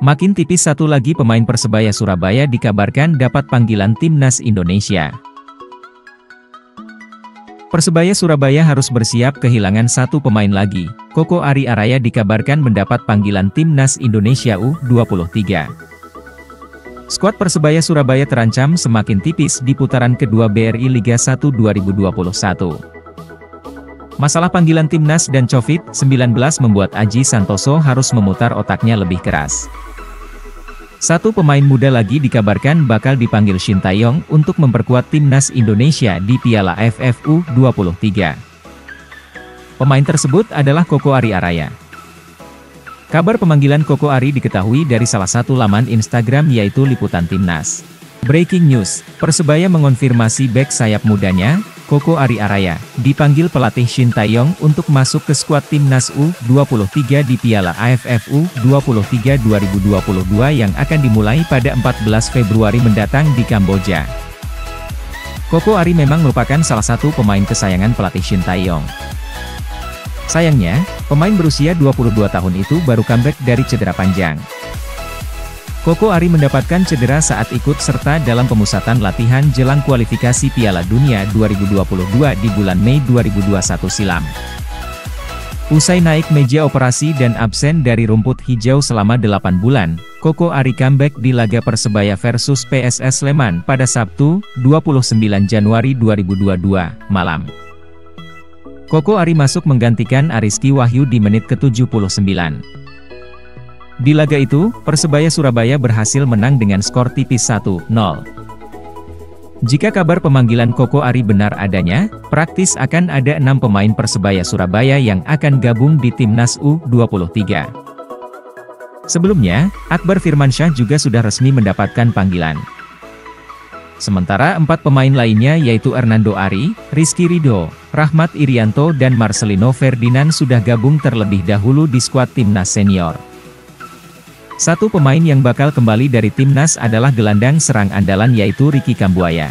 Makin tipis satu lagi pemain Persebaya Surabaya dikabarkan dapat panggilan timnas Indonesia. Persebaya Surabaya harus bersiap kehilangan satu pemain lagi. Koko Ari Araya dikabarkan mendapat panggilan timnas Indonesia U23. Skuad Persebaya Surabaya terancam semakin tipis di putaran kedua BRI Liga 1 2021. Masalah panggilan timnas dan COVID-19 membuat Aji Santoso harus memutar otaknya lebih keras. Satu pemain muda lagi dikabarkan bakal dipanggil Shin Taeyong untuk memperkuat timnas Indonesia di Piala AFF U23. Pemain tersebut adalah Koko Ari Araya. Kabar pemanggilan Koko Ari diketahui dari salah satu laman Instagram yaitu Liputan Timnas. Breaking news, Persebaya mengonfirmasi bek sayap mudanya, Koko Ari Araya, dipanggil pelatih Shin Taeyong untuk masuk ke skuad timnas U23 di Piala AFF U23 2022 yang akan dimulai pada 14 Februari mendatang di Kamboja. Koko Ari memang merupakan salah satu pemain kesayangan pelatih Shin Taeyong. Sayangnya, pemain berusia 22 tahun itu baru comeback dari cedera panjang. Koko Ari mendapatkan cedera saat ikut serta dalam pemusatan latihan jelang kualifikasi Piala Dunia 2022 di bulan Mei 2021 silam. Usai naik meja operasi dan absen dari rumput hijau selama 8 bulan, Koko Ari comeback di laga Persebaya versus PSS Sleman pada Sabtu, 29 Januari 2022, malam. Koko Ari masuk menggantikan Ariski Wahyu di menit ke-79. Di laga itu, Persebaya Surabaya berhasil menang dengan skor tipis 1-0. Jika kabar pemanggilan Koko Ari benar adanya, praktis akan ada 6 pemain Persebaya Surabaya yang akan gabung di timnas U23. Sebelumnya, Akbar Firmansyah juga sudah resmi mendapatkan panggilan. Sementara 4 pemain lainnya yaitu Hernando Ari, Rizky Ridho, Rahmat Irianto dan Marcelino Ferdinand sudah gabung terlebih dahulu di skuad timnas senior. Satu pemain yang bakal kembali dari timnas adalah gelandang serang andalan yaitu Ricky Kambuaya.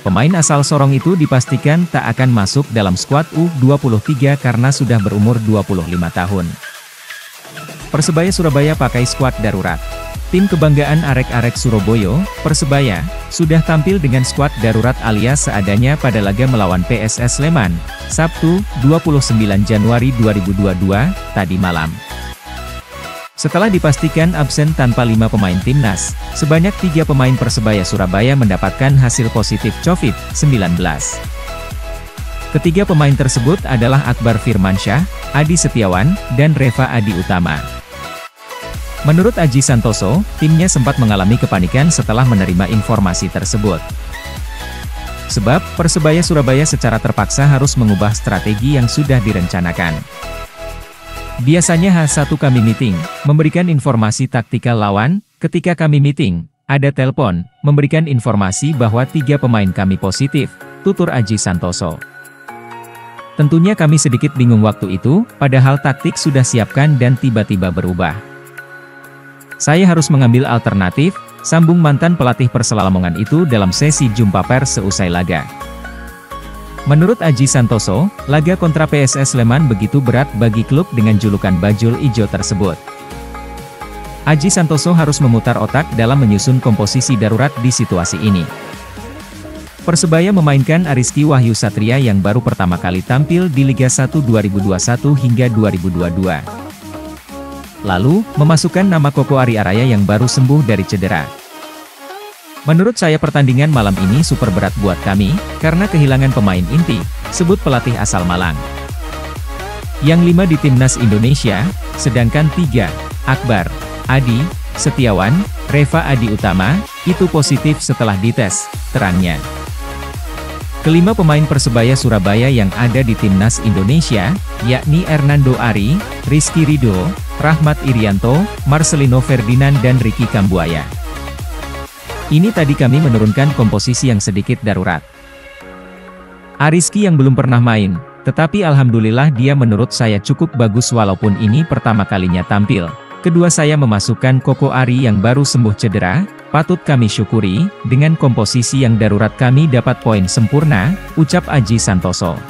Pemain asal Sorong itu dipastikan tak akan masuk dalam skuad U23 karena sudah berumur 25 tahun. Persebaya Surabaya pakai skuad darurat. Tim kebanggaan arek-arek Surabaya, Persebaya, sudah tampil dengan skuad darurat alias seadanya pada laga melawan PSS Sleman, Sabtu, 29 Januari 2022, tadi malam. Setelah dipastikan absen tanpa 5 pemain timnas, sebanyak 3 pemain Persebaya Surabaya mendapatkan hasil positif COVID-19. Ketiga pemain tersebut adalah Akbar Firmansyah, Adi Setiawan, dan Reva Adi Utama. Menurut Aji Santoso, timnya sempat mengalami kepanikan setelah menerima informasi tersebut. Sebab, Persebaya Surabaya secara terpaksa harus mengubah strategi yang sudah direncanakan. Biasanya H1 kami meeting, memberikan informasi taktikal lawan, ketika kami meeting, ada telepon, memberikan informasi bahwa 3 pemain kami positif, tutur Aji Santoso. Tentunya kami sedikit bingung waktu itu, padahal taktik sudah siapkan dan tiba-tiba berubah. Saya harus mengambil alternatif, sambung mantan pelatih Persela Lamongan itu dalam sesi jumpa pers seusai laga. Menurut Aji Santoso, laga kontra PSS Sleman begitu berat bagi klub dengan julukan Bajul Ijo tersebut. Aji Santoso harus memutar otak dalam menyusun komposisi darurat di situasi ini. Persebaya memainkan Ariski Wahyu Satria yang baru pertama kali tampil di Liga 1 2021 hingga 2022. Lalu, memasukkan nama Koko Ari Araya yang baru sembuh dari cedera. Menurut saya pertandingan malam ini super berat buat kami, karena kehilangan pemain inti, sebut pelatih asal Malang. Yang 5 di timnas Indonesia, sedangkan 3, Akbar, Adi, Setiawan, Reva Adi Utama, itu positif setelah dites, terangnya. Kelima pemain Persebaya Surabaya yang ada di timnas Indonesia, yakni Hernando Ari, Rizky Ridho, Rahmat Irianto, Marcelino Ferdinand dan Ricky Kambuaya. Ini tadi kami menurunkan komposisi yang sedikit darurat. Ariski yang belum pernah main, tetapi alhamdulillah dia menurut saya cukup bagus walaupun ini pertama kalinya tampil. Kedua saya memasukkan Koko Ari yang baru sembuh cedera, patut kami syukuri, dengan komposisi yang darurat kami dapat poin sempurna, ucap Aji Santoso.